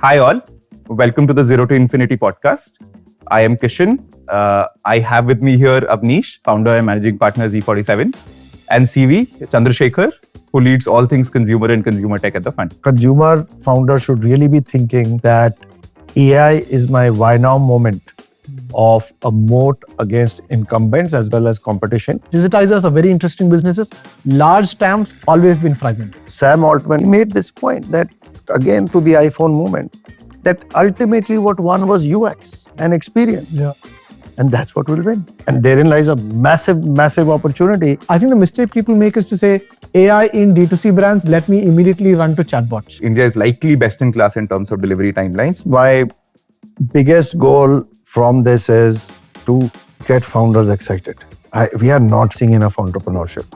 Hi all, welcome to the Zero to Infinity podcast. I am Kishan. I have with me here Avnish, founder and managing partner Z47, and CV, Chandrasekhar, who leads all things consumer and consumer tech at the fund. Consumer founder should really be thinking that AI is my why now moment of a moat against incumbents as well as competition. Digitizers are very interesting businesses. Large TAMs always been fragmented. Sam Altman made this point that, again, to the iPhone movement, that ultimately what won was UX and experience. Yeah. And that's what will win. And therein lies a massive opportunity. I think the mistake people make is to say, AI in D2C brands, let me immediately run to chatbots. India is likely best in class in terms of delivery timelines. My biggest goal from this is to get founders excited. We are not seeing enough entrepreneurship.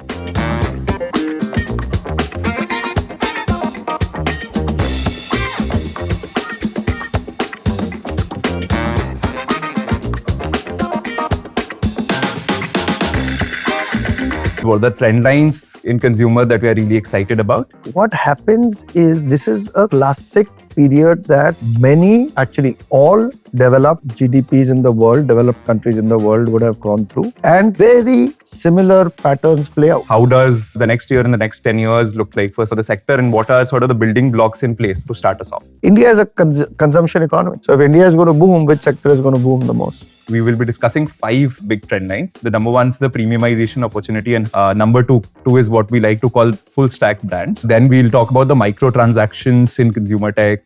What are the trend lines in consumer that we are really excited about? What happens is this is a classic period that many, actually all developed GDPs in the world, developed countries in the world would have gone through, and very similar patterns play out. How does the next year and the next 10 years look like for the sector, and what are sort of the building blocks in place to start us off? India is a consumption economy. So if India is going to boom, which sector is going to boom the most? We will be discussing 5 big trend lines. The number 1 is the premiumization opportunity, and number two is what we like to call full stack brands. Then we'll talk about the microtransactions in consumer tech,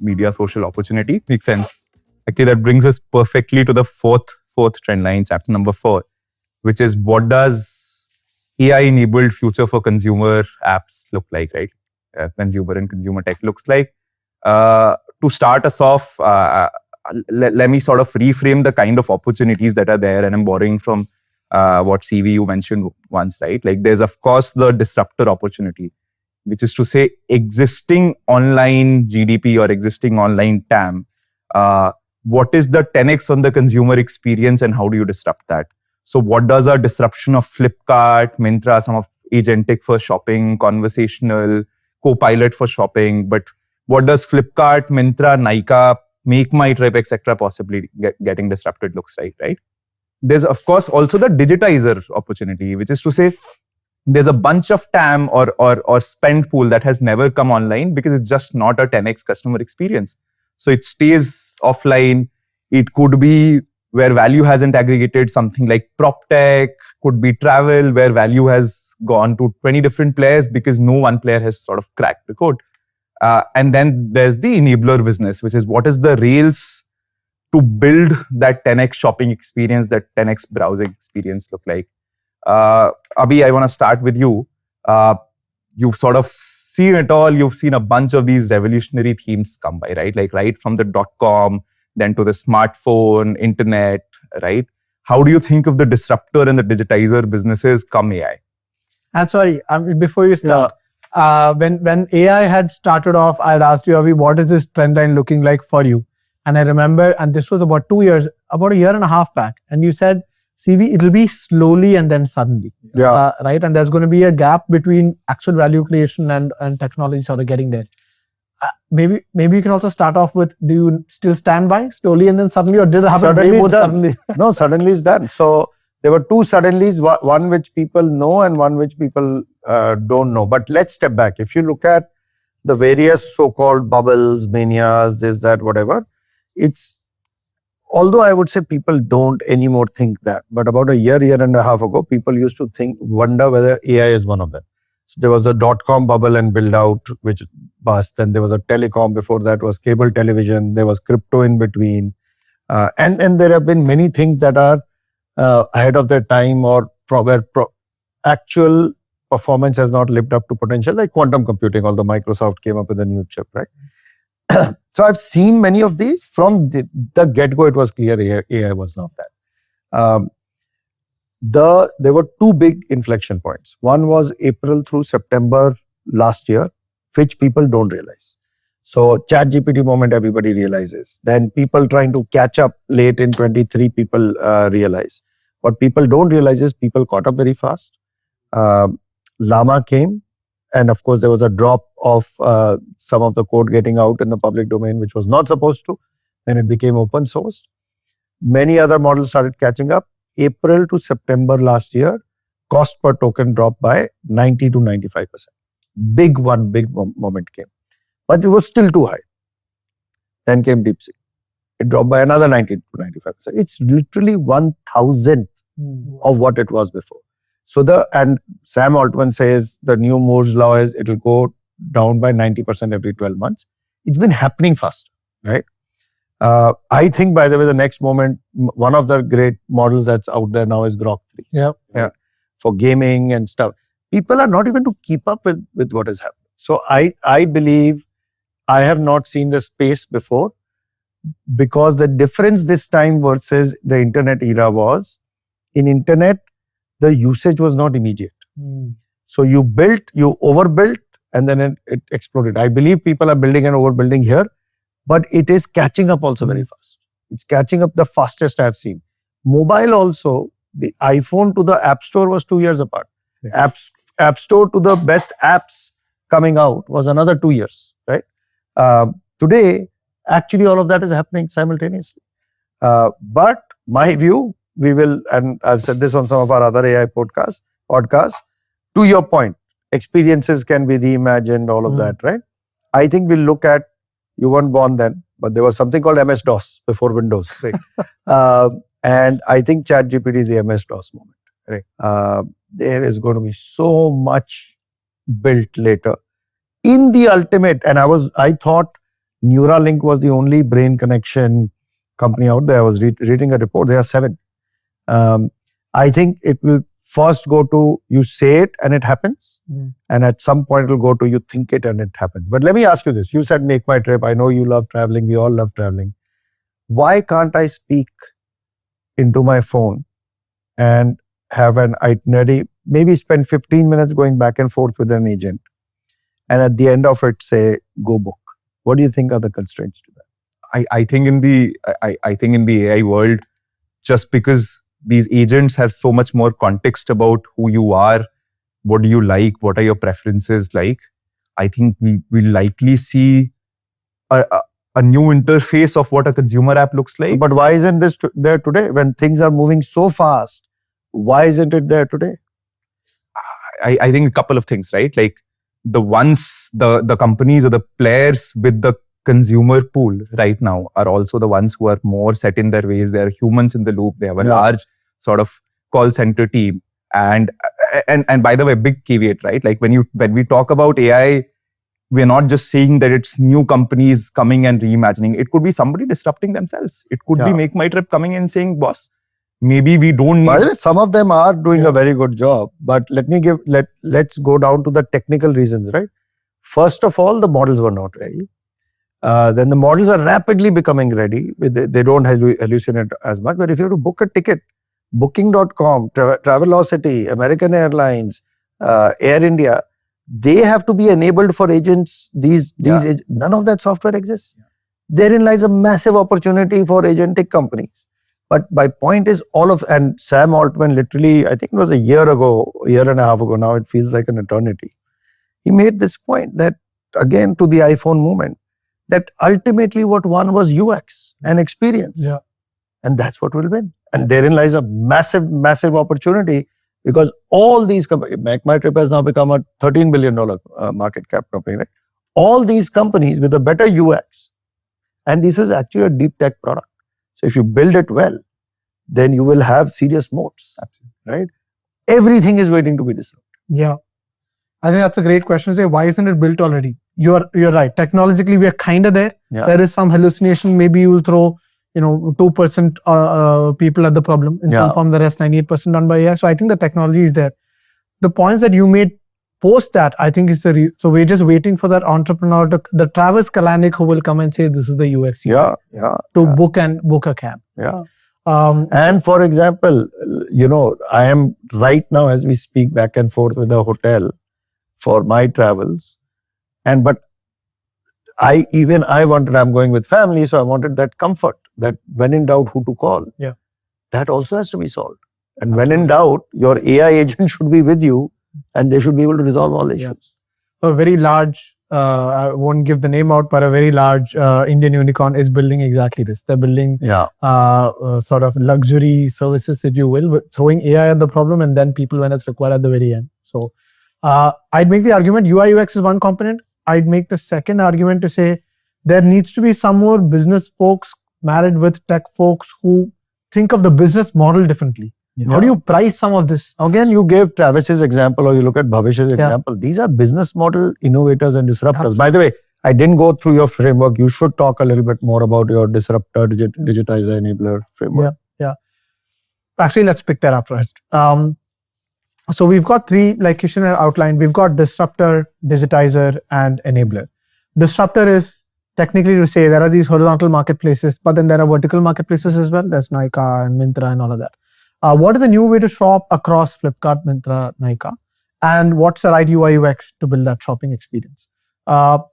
media, social opportunity. Makes sense. Actually, that brings us perfectly to the fourth trend line, chapter number 4, which is what does AI-enabled future for consumer apps look like, right? Consumer and consumer tech looks like. To start us off, let me sort of reframe the kind of opportunities that are there, and I'm borrowing from what CV you mentioned once, right? Like there's of course the disruptor opportunity, which is to say existing online GDP or existing online TAM. What is the 10x on the consumer experience and how do you disrupt that? So what does our disruption of Flipkart, Myntra, some of agentic for shopping, conversational, co-pilot for shopping, but what does Flipkart, Myntra, Nykaa, Make My Trip, etc. possibly getting disrupted looks like, right? There's of course also the digitizer opportunity, which is to say there's a bunch of TAM or spend pool that has never come online because it's just not a 10x customer experience. So it stays offline. It could be where value hasn't aggregated, something like prop tech, could be travel, where value has gone to 20 different players because no one player has sort of cracked the code. And then there's the enabler business, which is what is the rails to build that 10x shopping experience, that 10x browsing experience look like. Abhi, I want to start with you. You've sort of seen it all. You've seen a bunch of these revolutionary themes come by, right? Like right from the .com, then to the smartphone, internet, right? How do you think of the disruptor and the digitizer businesses come AI? And sorry, before you start, when AI had started off, I had asked you, Avi, what is this trend line looking like for you? And I remember, and this was about a year and a half back, and you said, CV, it'll be slowly and then suddenly, right? And there's going to be a gap between actual value creation and technology sort of getting there. Maybe you can also start off with, do you still stand by slowly and then suddenly, or did it happen way more suddenly? No, suddenly is done. So there were 2 suddenlies, one which people know and one which people don't know. But let's step back. If you look at the various so-called bubbles, manias, this, that, whatever, although I would say people don't anymore think that, but about a year and a half ago, people used to wonder whether AI is one of them. So there was a .com bubble and build out, which bust. Then there was a telecom. Before that was cable television. There was crypto in between. And there have been many things that are ahead of their time or where actual performance has not lived up to potential, like quantum computing, although Microsoft came up with a new chip, right? So I've seen many of these. From the get-go, it was clear AI was not that. There were 2 big inflection points. One was April through September last year, which people don't realize. So ChatGPT moment, everybody realizes. Then people trying to catch up late in 23, people realize. What people don't realize is people caught up very fast. Llama came, and of course there was a drop of some of the code getting out in the public domain, which was not supposed to. Then it became open source. Many other models started catching up. April to September last year, cost per token dropped by 90 to 95%. Big moment came. But it was still too high. Then came DeepSeek. It dropped by another 90 to 95%. It's literally 1,000th of what it was before. So and Sam Altman says the new Moore's law is it'll go down by 90% every 12 months. It's been happening fast, right? I think, by the way, the next moment, one of the great models that's out there now is Grok 3. Yeah. For gaming and stuff. People are not even to keep up with what is happening. So I believe I have not seen the space before, because the difference this time versus the internet era was, in internet, the usage was not immediate. So you overbuilt, and then it exploded. I believe people are building and overbuilding here, but it is catching up also very fast. It's catching up the fastest I've seen. Mobile also, the iPhone to the App Store was 2 years apart. Yeah. App Store to the best apps coming out was another 2 years, right? Today, actually all of that is happening simultaneously. But my view, we will, and I've said this on some of our other AI podcasts, to your point, experiences can be reimagined, all of that, right? I think we'll look at, you weren't born then, but there was something called MS-DOS before Windows. Right? And I think ChatGPT is the MS-DOS moment. Right? There is going to be so much built later. In the ultimate, and I thought Neuralink was the only brain connection company out there. I was reading a report. There are 7. I think it will first go to you say it and it happens. And at some point it will go to you think it and it happens. But let me ask you this. You said make my trip. I know you love traveling. We all love traveling. Why can't I speak into my phone and have an itinerary, maybe spend 15 minutes going back and forth with an agent, and at the end of it say, go book? What do you think are the constraints to that? I think in the AI world, just because these agents have so much more context about who you are, what do you like, what are your preferences like, I think we will likely see a new interface of what a consumer app looks like. But why isn't this there today? When things are moving so fast, why isn't it there today? I think a couple of things, right? Like the companies or the players with the consumer pool right now are also the ones who are more set in their ways. They are humans in the loop. They have a large sort of call center team. And by the way, big caveat, right? Like when we talk about AI, we're not just saying that it's new companies coming and reimagining. It could be somebody disrupting themselves. It could be Make My Trip coming and saying, boss, maybe we don't need... By the way, some of them are doing a very good job, but let's go down to the technical reasons, right? First of all, the models were not ready. Then the models are rapidly becoming ready. They don't hallucinate as much. But if you have to book a ticket, Booking.com, Travelocity, American Airlines, Air India, they have to be enabled for agents. None of that software exists. Therein lies a massive opportunity for agentic companies. But my point is and Sam Altman literally, I think it was a year and a half ago, now it feels like an eternity. He made this point that, again, to the iPhone movement, that ultimately what won was UX and experience. Yeah. And that's what will win. And therein lies a massive, massive opportunity, because all these companies, Make My Trip has now become a $13 billion market cap company, right? All these companies with a better UX, and this is actually a deep tech product. So if you build it well, then you will have serious moats. Absolutely. Right? Everything is waiting to be disrupted. Yeah. I think that's a great question to say. Why isn't it built already? You're right. Technologically, we are kind of there. Yeah. There is some hallucination. Maybe you will throw 2% people at the problem in some form. The rest 98% done by AI. So I think the technology is there. The points that you made post that, I think is so we're just waiting for that entrepreneur, the Travis Kalanick, who will come and say this is the UX. Book a cab. Yeah. And for example, I am right now as we speak back and forth with a hotel for my travels, but I'm going with family, so I wanted that comfort, that when in doubt, who to call. Yeah. That also has to be solved. And when in doubt, your AI agent should be with you and they should be able to resolve all issues. a very large, I won't give the name out, but a very large Indian unicorn is building exactly this. They're building sort of luxury services, if you will, with throwing AI at the problem and then people when it's required at the very end. So I'd make the argument UI UX is one component. I'd make the second argument to say there needs to be some more business folks married with tech folks who think of the business model differently. How do you price some of this? Again, you gave Travis's example or you look at Bhavish's example. These are business model innovators and disruptors. Absolutely. By the way, I didn't go through your framework. You should talk a little bit more about your disruptor, digitizer, enabler framework. Yeah. Actually, let's pick that up first. So we've got three, like Kishan outlined, we've got disruptor, digitizer, and enabler. Disruptor is technically to say there are these horizontal marketplaces, but then there are vertical marketplaces as well. There's Nykaa and Myntra and all of that. What is the new way to shop across Flipkart, Myntra, Nykaa? And what's the right UI UX to build that shopping experience?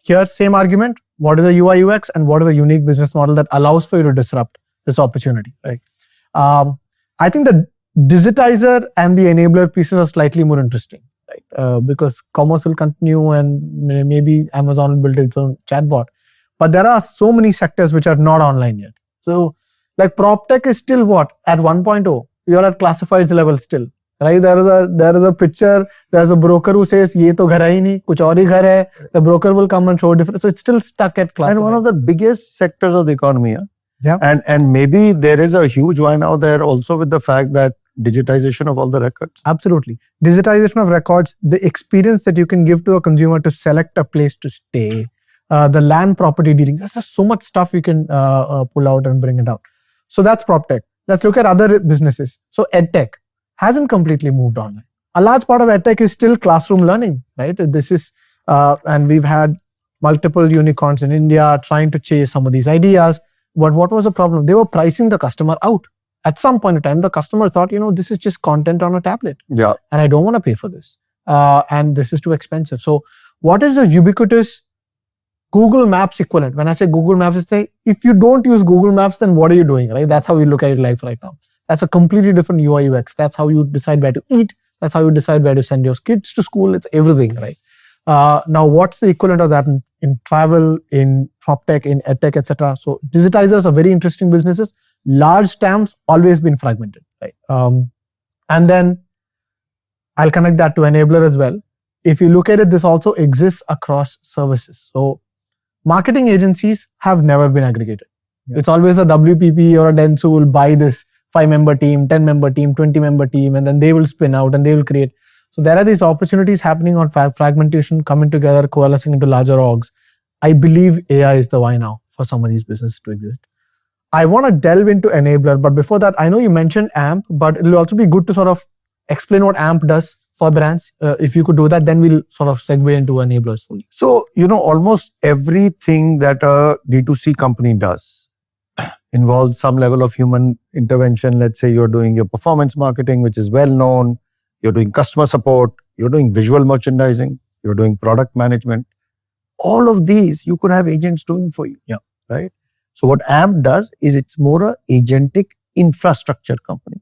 Here, same argument. What is the UI UX and what is the unique business model that allows for you to disrupt this opportunity, right? I think the digitizer and the enabler pieces are slightly more interesting, right? Because commerce will continue and maybe Amazon will build its own chatbot. But there are so many sectors which are not online yet. So like PropTech is still what? At 1.0. You're at classifieds level still, right? There is a picture, there's a broker who says, ye to ghar hai nahi, kuch aur hi ghar hai. The broker will come and show different. So it's still stuck at classifieds. And one of the biggest sectors of the economy. Yeah. And maybe there is a huge one out there also with the fact that digitization of all the records. Absolutely. Digitization of records, the experience that you can give to a consumer to select a place to stay, the land property dealings. There's just so much stuff you can pull out and bring it out. So that's PropTech. Let's look at other businesses. So EdTech hasn't completely moved online. A large part of EdTech is still classroom learning, right? This is, and we've had multiple unicorns in India trying to chase some of these ideas. But what was the problem? They were pricing the customer out. At some point in time, the customer thought, this is just content on a tablet. Yeah. And I don't want to pay for this. And this is too expensive. So what is the ubiquitous Google Maps equivalent? When I say Google Maps, it's say, if you don't use Google Maps, then what are you doing, right? That's how we look at it life right now. That's a completely different UI UX. That's how you decide where to eat. That's how you decide where to send your kids to school. It's everything, right? Now, what's the equivalent of that in travel, in PropTech, in EdTech, etc.? So digitizers are very interesting businesses. Large TAMs always been fragmented, right? And then I'll connect that to enabler as well. If you look at it, this also exists across services. So marketing agencies have never been aggregated. Yeah. It's always a WPP or a Dentsu will buy this 5-member team, 10-member team, 20-member team, and then they will spin out and they will create. So there are these opportunities happening on fragmentation, coming together, coalescing into larger orgs. I believe AI is the why now for some of these businesses to exist. I want to delve into enabler, but before that, I know you mentioned AMP, but it'll also be good to sort of explain what AMP does for brands. If you could do that, then we'll sort of segue into enablers fully. So, almost everything that a D2C company does involves some level of human intervention. Let's say you're doing your performance marketing, which is well known. You're doing customer support. You're doing visual merchandising. You're doing product management. All of these you could have agents doing for you. Yeah. Right. So what AMP does is it's more a agentic infrastructure company.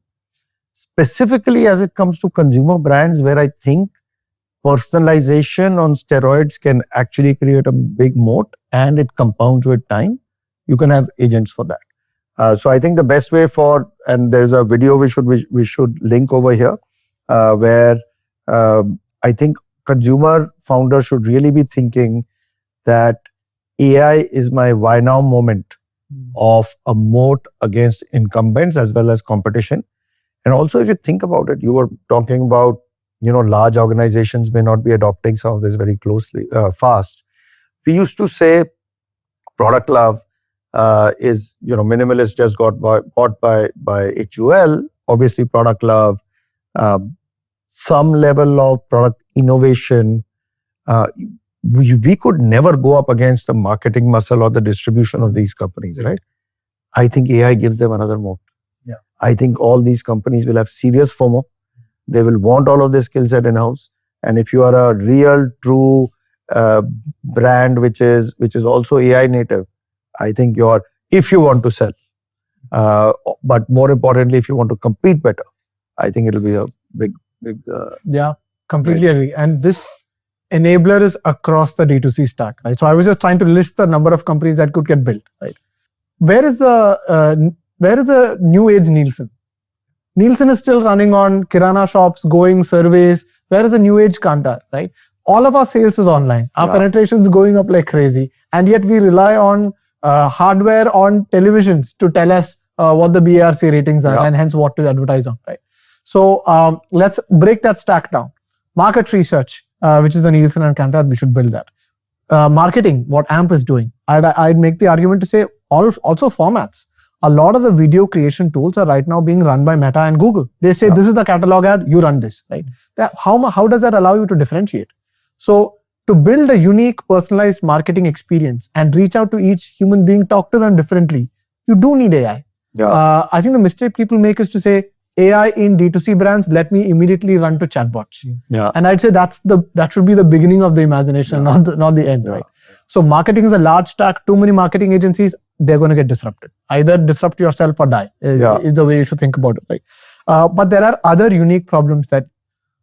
Specifically as it comes to consumer brands, where I think personalization on steroids can actually create a big moat and it compounds with time. You can have agents for that. So I think the best way and there's a video we should link over here, where I think consumer founders should really be thinking that AI is my why now moment of a moat against incumbents as well as competition. And also, if you think about it, you were talking about, large organizations may not be adopting some of this very closely, fast. We used to say product love is, minimalist just got bought by HUL. Obviously, product love, some level of product innovation. We could never go up against the marketing muscle or the distribution of these companies, right? I think AI gives them another moat. Yeah. I think all these companies will have serious FOMO. They will want all of this skill set in-house. And if you are a real, true brand which is also AI native, I think if you want to sell, but more importantly, if you want to compete better, I think it'll be a big. Yeah, completely agree. And this enabler is across the D2C stack, right? So I was just trying to list the number of companies that could get built, right? Where is the new age Nielsen? Nielsen is still running on Kirana shops, going surveys. Where is the new age Kantar, right? All of our sales is online. Our penetration is going up like crazy. And yet we rely on hardware on televisions to tell us what the BRC ratings are and hence what to advertise on, right? So let's break that stack down. Market research, which is the Nielsen and Kantar, we should build that. Marketing, what AMP is doing. I'd make the argument to say also formats. A lot of the video creation tools are right now being run by Meta and Google. They say, this is the catalog ad, you run this, right? How does that allow you to differentiate? So to build a unique personalized marketing experience and reach out to each human being, talk to them differently, you do need AI. I think the mistake people make is to say, AI in D2C brands, let me immediately run to chatbots. And I'd say that should be the beginning of the imagination, not the end, right? So marketing is a large stack, too many marketing agencies, they're going to get disrupted. Either disrupt yourself or die is the way you should think about it, right? But there are other unique problems that,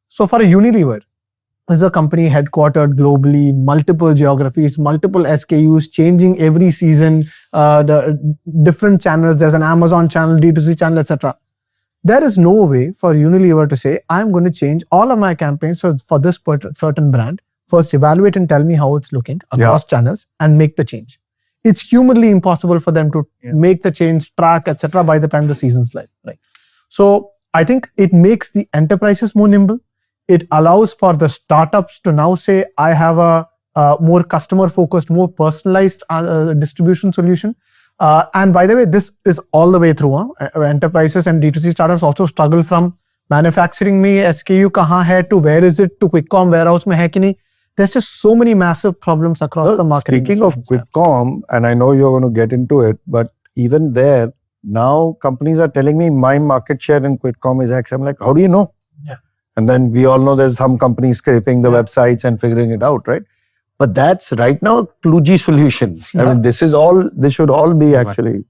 so for a Unilever, is a company headquartered globally, multiple geographies, multiple SKUs, changing every season, the different channels, there's an Amazon channel, D2C channel, etc. There is no way for Unilever to say, I'm going to change all of my campaigns for this certain brand. First, evaluate and tell me how it's looking across channels and make the change. It's humanly impossible for them to make the change, track, etc. by the time the season's live, right? So I think it makes the enterprises more nimble. It allows for the startups to now say, I have a more customer-focused, more personalized distribution solution. And by the way, this is all the way through. Enterprises and D2C startups also struggle from manufacturing में SKU कहाँ है to where is it to QuickCom warehouse में है कि नहीं. There's just so many massive problems across the market. Speaking of QuickCom, and I know you're going to get into it, but even there, now companies are telling me my market share in QuickCom is X. I'm like, how do you know? And then we all know there's some companies scraping the websites and figuring it out, right? But that's right now kludgy solutions. I mean, this should all be actually.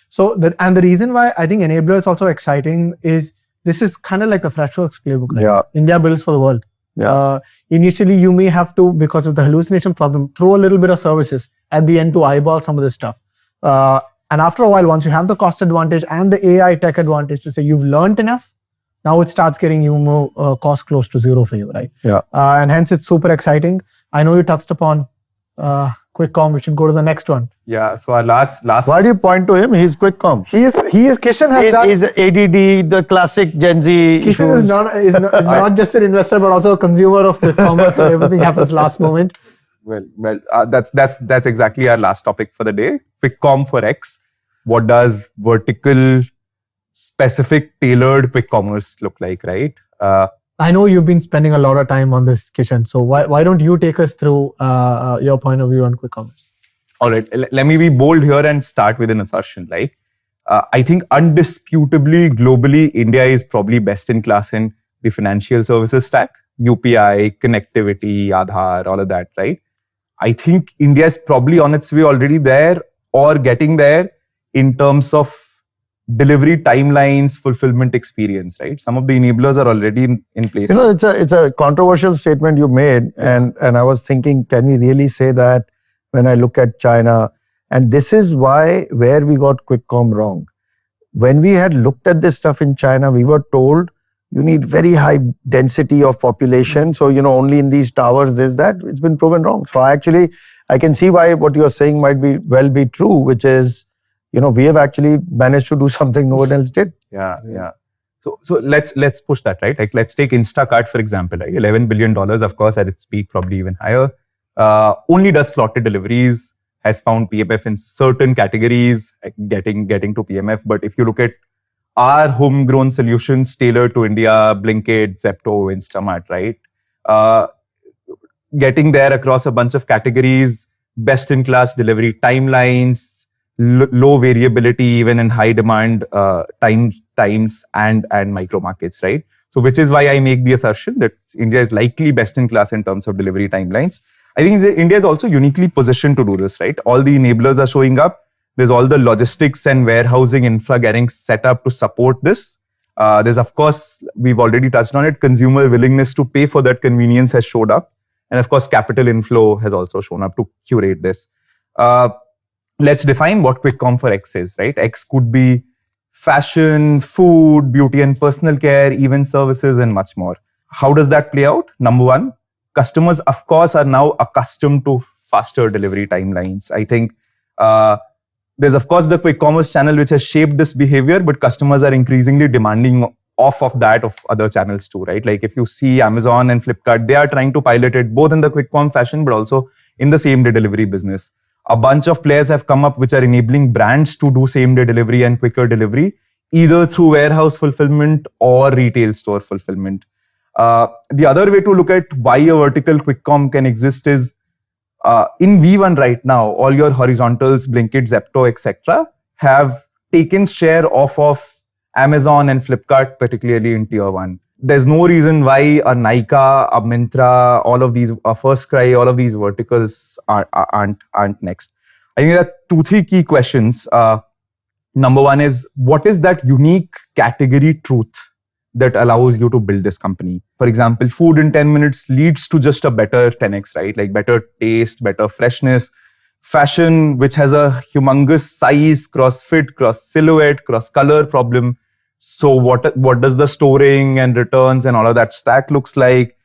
So the reason why I think Enabler is also exciting is this is kind of like the Freshworks playbook. Right? India builds for the world. Initially, you may have to, because of the hallucination problem, throw a little bit of services at the end to eyeball some of this stuff. And after a while, once you have the cost advantage and the AI tech advantage to say you've learned enough, now it starts getting you more cost close to zero for you, right? And hence it's super exciting. I know you touched upon QuickCom. We should go to the next one. So our last. Why do you point to him? He's QuickCom. He is. Kishan has done. He's ADD, the classic Gen Z. Kishan is not just an investor but also a consumer of QuickCommerce. So everything happens last moment. Well, that's exactly our last topic for the day. QuickCom for X. What does vertical, specific, tailored QuickCommerce look like, right? I know you've been spending a lot of time on this, Kishan. So why don't you take us through your point of view on QuickCommerce? All right, let me be bold here and start with an assertion. Like, I think undisputably, globally, India is probably best in class in the financial services stack, UPI, connectivity, Aadhaar, all of that, right? I think India is probably on its way already there or getting there in terms of delivery timelines, fulfillment experience, right? Some of the enablers are already in place. You know, it's a controversial statement you made, and I was thinking, can we really say that when I look at China? And this is where we got QuickCom wrong. When we had looked at this stuff in China, we were told you need very high density of population. So, only in these towers, there's that. It's been proven wrong. So I can see why what you're saying might be true, which is, we have actually managed to do something no one else did. So let's push that, right? Like, let's take Instacart, for example, like $11 billion, of course, at its peak, probably even higher. Only does slotted deliveries, has found PMF in certain categories, getting to PMF. But if you look at our homegrown solutions tailored to India, Blinkit, Zepto, Instamart, right? Getting there across a bunch of categories, best-in-class delivery timelines, low variability, even in high demand times and micro markets, right? So which is why I make the assertion that India is likely best in class in terms of delivery timelines. I think India is also uniquely positioned to do this, right? All the enablers are showing up. There's all the logistics and warehousing infra getting set up to support this. There's, of course, we've already touched on it, consumer willingness to pay for that convenience has showed up. And of course, capital inflow has also shown up to curate this. Let's define what QuickCom for X is, right? X could be fashion, food, beauty and personal care, event services, and much more. How does that play out? Number one, customers, of course, are now accustomed to faster delivery timelines. I think there's, of course, the QuickCommerce channel which has shaped this behavior, but customers are increasingly demanding off of that of other channels too, right? Like if you see Amazon and Flipkart, they are trying to pilot it both in the QuickCom fashion, but also in the same-day delivery business. A bunch of players have come up which are enabling brands to do same-day delivery and quicker delivery, either through warehouse fulfillment or retail store fulfillment. The other way to look at why a vertical QuickCom can exist is in V1 right now, all your horizontals, Blinkit, Zepto, etc., have taken share off of Amazon and Flipkart, particularly in tier 1. There's no reason why a Nykaa, a Myntra, all of these, a First Cry, all of these verticals aren't next. I think there are 2-3 key questions. Number one is, what is that unique category truth that allows you to build this company? For example, food in 10 minutes leads to just a better 10x, right? Like better taste, better freshness. Fashion, which has a humongous size, cross fit, cross silhouette, cross color problem. So what does the storing and returns and all of that stack looks like?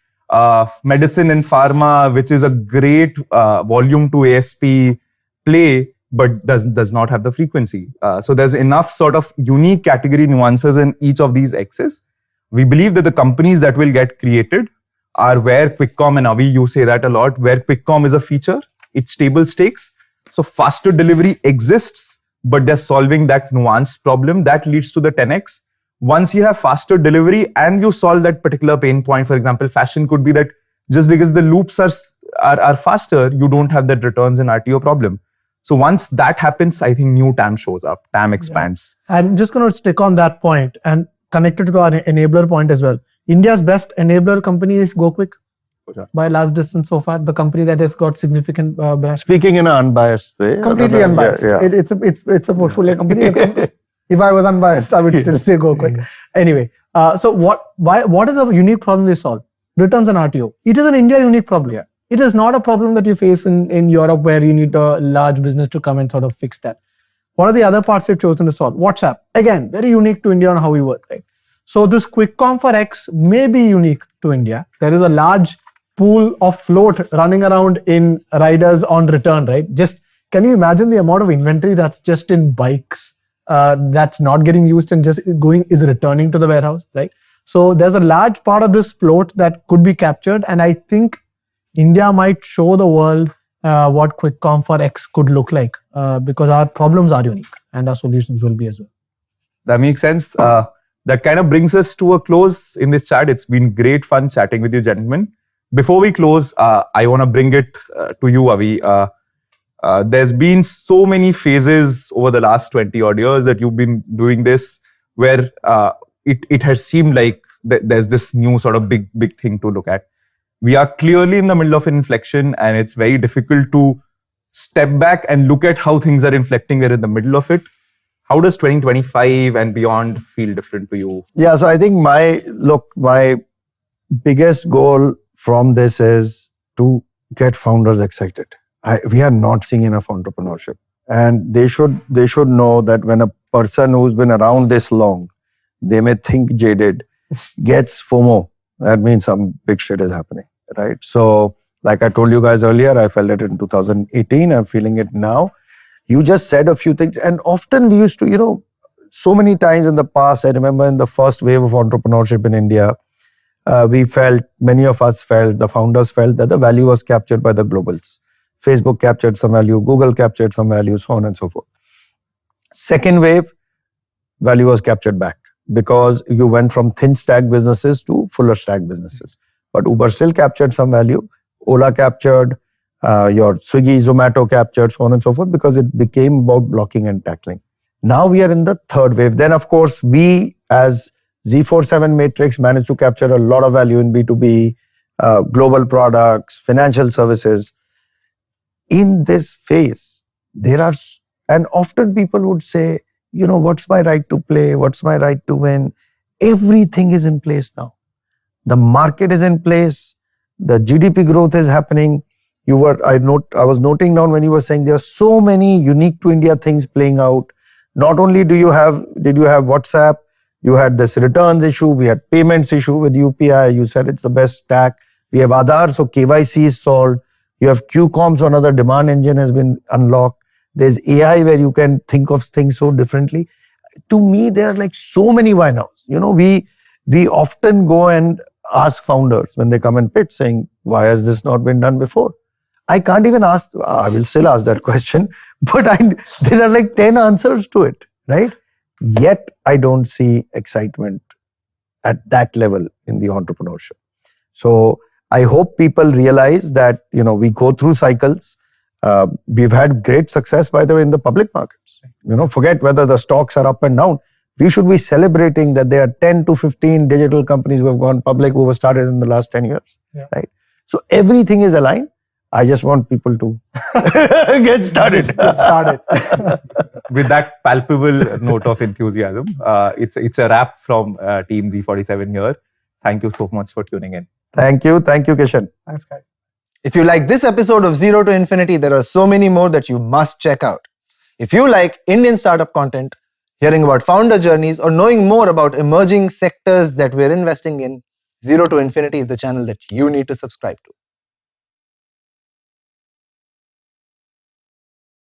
Medicine and pharma, which is a great volume to ASP play, but does not have the frequency. So there's enough sort of unique category nuances in each of these X's. We believe that the companies that will get created are where QuickCom, and Avi, you say that a lot, where QuickCom is a feature, it's table stakes. So faster delivery exists, but they're solving that nuanced problem that leads to the 10x. Once you have faster delivery and you solve that particular pain point, for example, fashion could be that just because the loops are faster, you don't have that returns and RTO problem. So once that happens, I think new TAM shows up, TAM expands. Yeah. I'm just going to stick on that point and connected to the enabler point as well. India's best enabler company is GoQuick. By large distance so far, the company that has got significant brand. Speaking in an unbiased way. Completely unbiased. Yeah. It's a portfolio company. If I was unbiased, I would still say GoQuick. Anyway, so what is a unique problem they solve? Returns and RTO. It is an India unique problem. Yeah. It is not a problem that you face in Europe where you need a large business to come and sort of fix that. What are the other parts you've chosen to solve? WhatsApp. Again, very unique to India on how we work, right? So this QuickCom for X may be unique to India. There is a large pool of float running around in riders on return, right? Just can you imagine the amount of inventory that's just in bikes that's not getting used and just is returning to the warehouse, right? So there's a large part of this float that could be captured, and I think India might show the world what QuickCom for X could look like because our problems are unique and our solutions will be as well. That makes sense. That kind of brings us to a close in this chat. It's been great fun chatting with you, gentlemen. Before we close, I want to bring it to you, Avi. There's been so many phases over the last 20 odd years that you've been doing this where it has seemed like there's this new sort of big thing to look at. We are clearly in the middle of an inflection, and it's very difficult to step back and look at how things are inflecting. We're in the middle of it. How does 2025 and beyond feel different to you? Yeah, so I think my biggest goal from this is to get founders excited. We are not seeing enough entrepreneurship, and they should know that when a person who's been around this long, they may think jaded, gets FOMO. That means some big shit is happening, right? So, like I told you guys earlier, I felt it in 2018. I'm feeling it now. You just said a few things, and often we used to, so many times in the past, I remember in the first wave of entrepreneurship in India, many of us felt, the founders felt that the value was captured by the globals. Facebook captured some value, Google captured some value, so on and so forth. Second wave, value was captured back because you went from thin stack businesses to fuller stack businesses. But Uber still captured some value, Ola captured, your Swiggy, Zomato captured, so on and so forth, because it became about blocking and tackling. Now we are in the third wave. Then, of course, we as Z47 Matrix managed to capture a lot of value in B2B, global products, financial services. In this phase, and often people would say, what's my right to play? What's my right to win? Everything is in place now. The market is in place. The GDP growth is happening. I was noting down when you were saying there are so many unique to India things playing out. Not only did you have WhatsApp, you had this returns issue, we had payments issue with UPI, you said it's the best stack. We have Aadhaar, so KYC is solved. You have QCom, so another demand engine has been unlocked. There's AI where you can think of things so differently. To me, there are like so many why nows. We often go and ask founders when they come and pitch saying, why has this not been done before? I can't even ask, I will still ask that question, but there are like 10 answers to it, right? Yet I don't see excitement at that level in the entrepreneurship. So I hope people realize that, we go through cycles. We've had great success, by the way, in the public markets. Forget whether the stocks are up and down. We should be celebrating that there are 10 to 15 digital companies who have gone public who were started in the last 10 years, right? So everything is aligned. I just want people to get started. Just started. With that palpable note of enthusiasm, it's a wrap from Team G47 here. Thank you so much for tuning in. Thank you, Kishan. Thanks, guys. If you like this episode of Zero to Infinity, there are so many more that you must check out. If you like Indian startup content, hearing about founder journeys, or knowing more about emerging sectors that we're investing in, Zero to Infinity is the channel that you need to subscribe to.